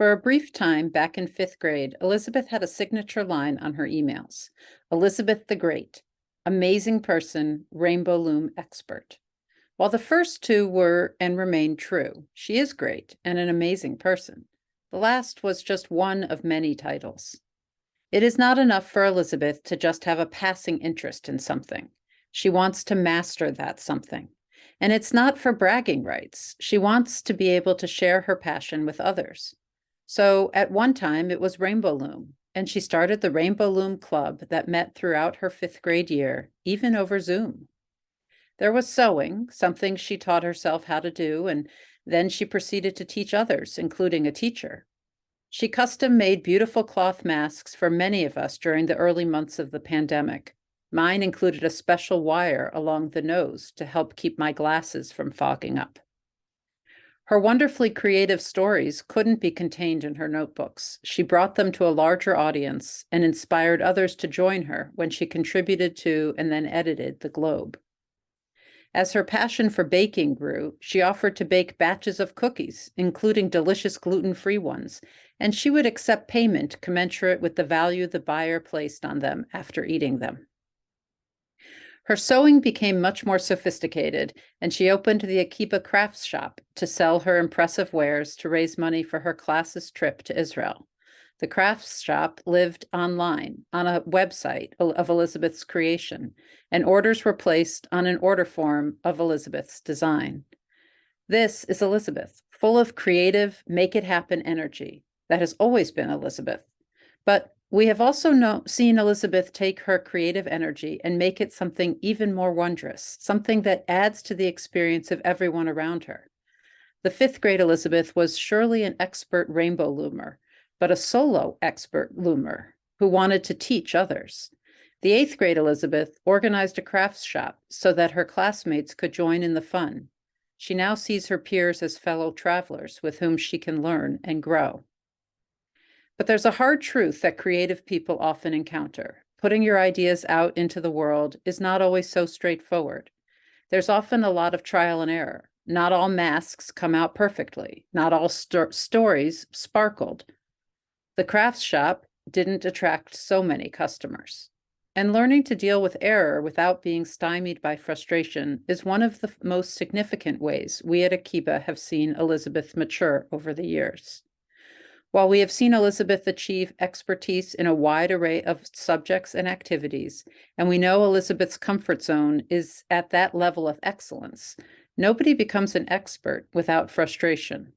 For a brief time back in fifth grade, Elisabeth had a signature line on her emails. Elisabeth the Great, amazing person, rainbow loom expert. While the first two were and remain true, she is great and an amazing person. The last was just one of many titles. It is not enough for Elisabeth to just have a passing interest in something. She wants to master that something. And it's not for bragging rights. She wants to be able to share her passion with others. So at one time it was Rainbow Loom, and she started the Rainbow Loom Club that met throughout her fifth grade year, even over Zoom. There was sewing, something she taught herself how to do, and then she proceeded to teach others, including a teacher. She custom made beautiful cloth masks for many of us during the early months of the pandemic. Mine included a special wire along the nose to help keep my glasses from fogging up. Her wonderfully creative stories couldn't be contained in her notebooks. She brought them to a larger audience and inspired others to join her when she contributed to and then edited the Globe. As her passion for baking grew, she offered to bake batches of cookies, including delicious gluten-free ones, and she would accept payment commensurate with the value the buyer placed on them after eating them. Her sewing became much more sophisticated, and she opened the Akiba Crafts Shop to sell her impressive wares to raise money for her class's trip to Israel. The crafts shop lived online on a website of Elisabeth's creation, and orders were placed on an order form of Elisabeth's design. This is Elisabeth, full of creative, make-it-happen energy. That has always been Elisabeth. But we have also seen Elisabeth take her creative energy and make it something even more wondrous, something that adds to the experience of everyone around her. The fifth grade Elisabeth was surely an expert rainbow loomer, but a solo expert loomer who wanted to teach others. The eighth grade Elisabeth organized a crafts shop so that her classmates could join in the fun. She now sees her peers as fellow travelers with whom she can learn and grow. But there's a hard truth that creative people often encounter. Putting your ideas out into the world is not always so straightforward. There's often a lot of trial and error. Not all masks come out perfectly. Not all stories sparkled. The crafts shop didn't attract so many customers. And learning to deal with error without being stymied by frustration is one of the most significant ways we at Akiba have seen Elisabeth mature over the years. While we have seen Elisabeth achieve expertise in a wide array of subjects and activities, and we know Elisabeth's comfort zone is at that level of excellence, nobody becomes an expert without frustration.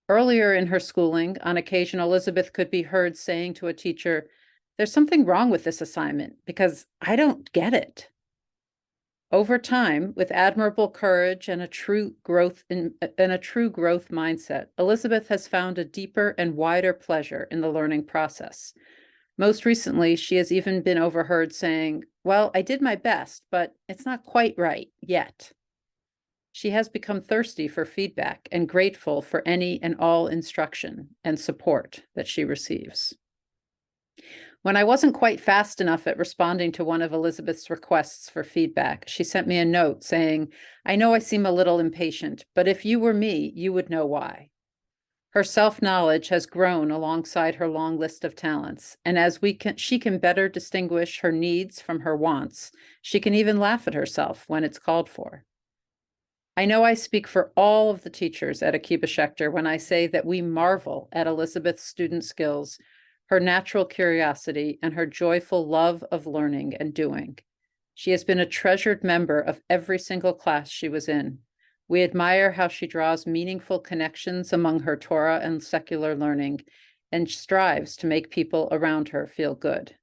Earlier in her schooling, on occasion, Elisabeth could be heard saying to a teacher, "There's something wrong with this assignment because I don't get it." Over time, with admirable courage and a true growth mindset, Elisabeth has found a deeper and wider pleasure in the learning process. Most recently, she has even been overheard saying, "Well, I did my best, but it's not quite right yet." She has become thirsty for feedback and grateful for any and all instruction and support that she receives. When I wasn't quite fast enough at responding to one of Elisabeth's requests for feedback, she sent me a note saying, "I know I seem a little impatient, but if you were me, you would know why." Her self-knowledge has grown alongside her long list of talents, and as she can better distinguish her needs from her wants, she can even laugh at herself when it's called for. I know I speak for all of the teachers at Akiba Schechter when I say that we marvel at Elisabeth's student skills, her natural curiosity, and her joyful love of learning and doing. She has been a treasured member of every single class she was in. We admire how she draws meaningful connections among her Torah and secular learning and strives to make people around her feel good.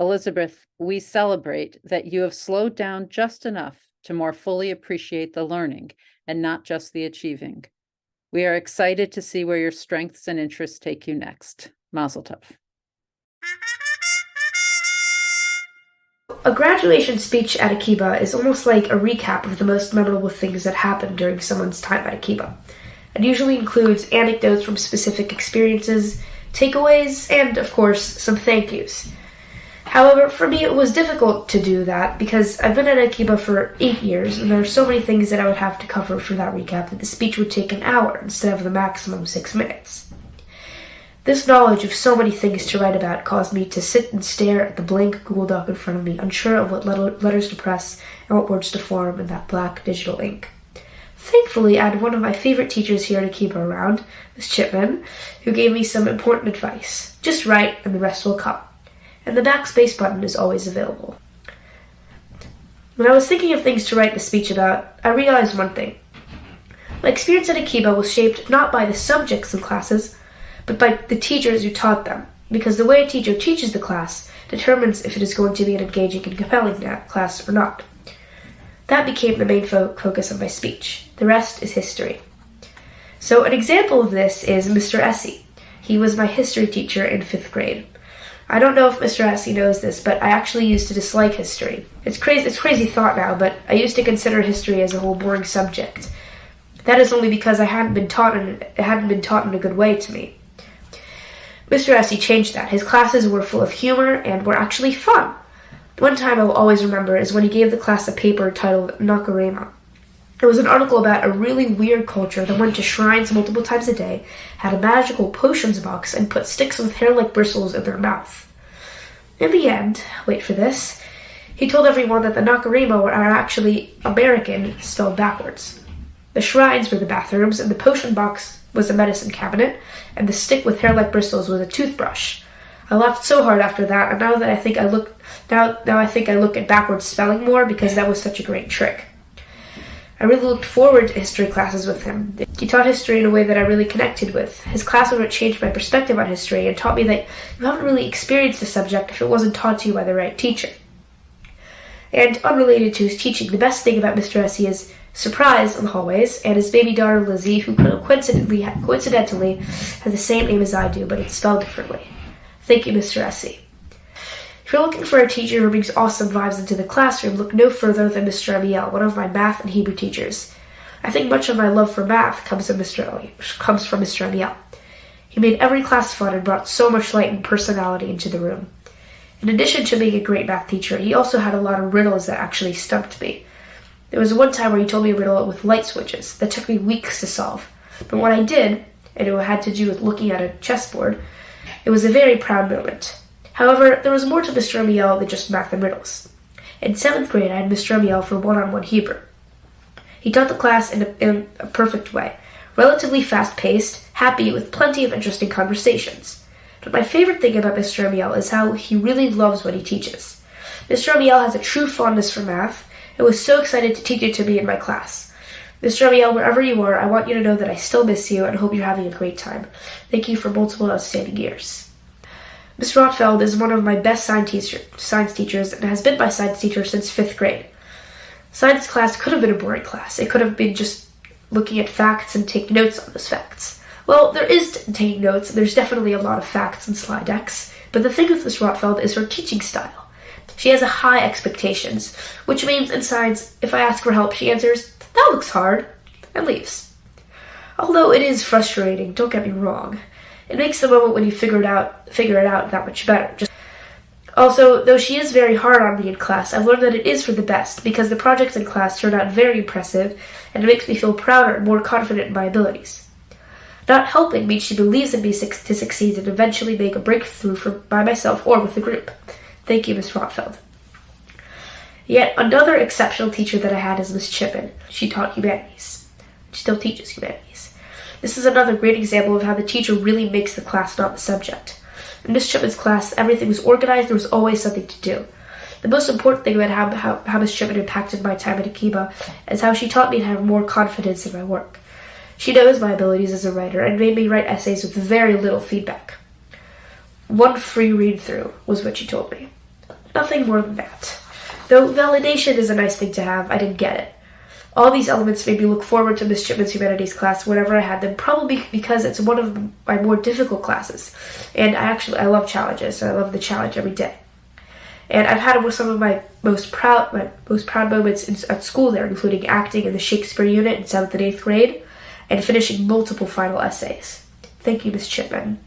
Elisabeth, we celebrate that you have slowed down just enough to more fully appreciate the learning and not just the achieving. We are excited to see where your strengths and interests take you next. Mazel tov. A graduation speech at Akiba is almost like a recap of the most memorable things that happened during someone's time at Akiba. It usually includes anecdotes from specific experiences, takeaways, and, of course, some thank yous. However, for me it was difficult to do that because I've been at Akiba for 8 years and there are so many things that I would have to cover for that recap that the speech would take an hour instead of the maximum 6 minutes. This knowledge of so many things to write about caused me to sit and stare at the blank Google Doc in front of me, unsure of what letters to press and what words to form in that black digital ink. Thankfully, I had one of my favorite teachers here to keep her around, Miss Chipman, who gave me some important advice. Just write and the rest will come. And the backspace button is always available. When I was thinking of things to write the speech about, I realized one thing. My experience at Akiba was shaped not by the subjects in classes, but by the teachers who taught them, because the way a teacher teaches the class determines if it is going to be an engaging and compelling class or not. That became the main focus of my speech. The rest is history. So an example of this is Mr. Essie. He was my history teacher in 5th grade. I don't know if Mr. Essie knows this, but I actually used to dislike history. It's crazy thought now, but I used to consider history as a whole boring subject. That is only because it hadn't been taught in a good way to me. Mr. Essie changed that. His classes were full of humor and were actually fun. One time I will always remember is when he gave the class a paper titled Nakarema. It was an article about a really weird culture that went to shrines multiple times a day, had a magical potions box, and put sticks with hair-like bristles in their mouth. In the end, wait for this, he told everyone that the Nakarema were actually American, spelled backwards. The shrines were the bathrooms, and the potion box was a medicine cabinet, and the stick with hair-like bristles was a toothbrush. I laughed so hard after that, and now I think I look at backwards spelling more because that was such a great trick. I really looked forward to history classes with him. He taught history in a way that I really connected with. His class would change my perspective on history and taught me that you haven't really experienced a subject if it wasn't taught to you by the right teacher. And unrelated to his teaching, the best thing about Mr. Essie is surprise in the hallways, and his baby daughter Lizzie, who coincidentally had the same name as I do, but it's spelled differently. Thank you, Mr. Essie. If you're looking for a teacher who brings awesome vibes into the classroom, look no further than Mr. Amiel, one of my math and Hebrew teachers. I think much of my love for math comes from Mr. Amiel. He made every class fun and brought so much light and personality into the room. In addition to being a great math teacher, he also had a lot of riddles that actually stumped me. There was one time where he told me a riddle with light switches that took me weeks to solve. But when I did, and it had to do with looking at a chessboard, it was a very proud moment. However, there was more to Mr. Amiel than just math and riddles. In 7th grade, I had Mr. Amiel for one-on-one Hebrew. He taught the class in a perfect way, relatively fast-paced, happy, with plenty of interesting conversations. But my favorite thing about Mr. Amiel is how he really loves what he teaches. Mr. Amiel has a true fondness for math, and was so excited to teach it to me in my class. Mr. Amiel, wherever you are, I want you to know that I still miss you and hope you're having a great time. Thank you for multiple outstanding years. Ms. Rotfeld is one of my best science teachers and has been my science teacher since 5th grade. Science class could have been a boring class. It could have been just looking at facts and taking notes on those facts. Well, there is taking notes, and there's definitely a lot of facts and slide decks, but the thing with Ms. Rotfeld is her teaching style. She has a high expectations, which means in science, if I ask for help, she answers, "That looks hard," and leaves. Although it is frustrating, don't get me wrong. It makes the moment when you figure it out that much better. Also, though she is very hard on me in class, I've learned that it is for the best, because the projects in class turn out very impressive, and it makes me feel prouder and more confident in my abilities. Not helping means she believes in me to succeed and eventually make a breakthrough by myself or with the group. Thank you, Ms. Rotfeld. Yet another exceptional teacher that I had is Ms. Chipman. She taught humanities. She still teaches humanities. This is another great example of how the teacher really makes the class, not the subject. In Ms. Chipman's class, everything was organized, there was always something to do. The most important thing about how Ms. Chipman impacted my time at Akiba is how she taught me to have more confidence in my work. She knows my abilities as a writer and made me write essays with very little feedback. One free read-through was what she told me. Nothing more than that. Though validation is a nice thing to have, I didn't get it. All these elements made me look forward to Ms. Chipman's humanities class whenever I had them, probably because it's one of my more difficult classes. And I love challenges, so I love the challenge every day. And I've had some of my most proud moments at school there, including acting in the Shakespeare unit in 7th and 8th grade, and finishing multiple final essays. Thank you, Ms. Chipman.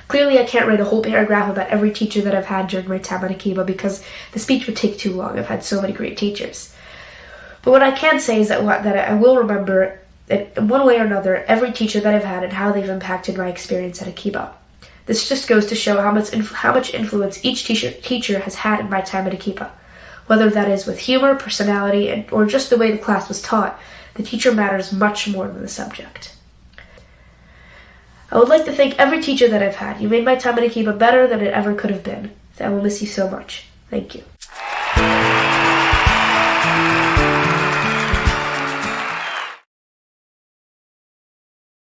Clearly, I can't write a whole paragraph about every teacher that I've had during my time at Akiba because the speech would take too long. I've had so many great teachers. But what I can say is that I will remember, in one way or another, every teacher that I've had and how they've impacted my experience at Akiba. This just goes to show how much influence each teacher has had in my time at Akiba. Whether that is with humor, personality, or just the way the class was taught, the teacher matters much more than the subject. I would like to thank every teacher that I've had. You made my time at Akiba better than it ever could have been. I will miss you so much. Thank you.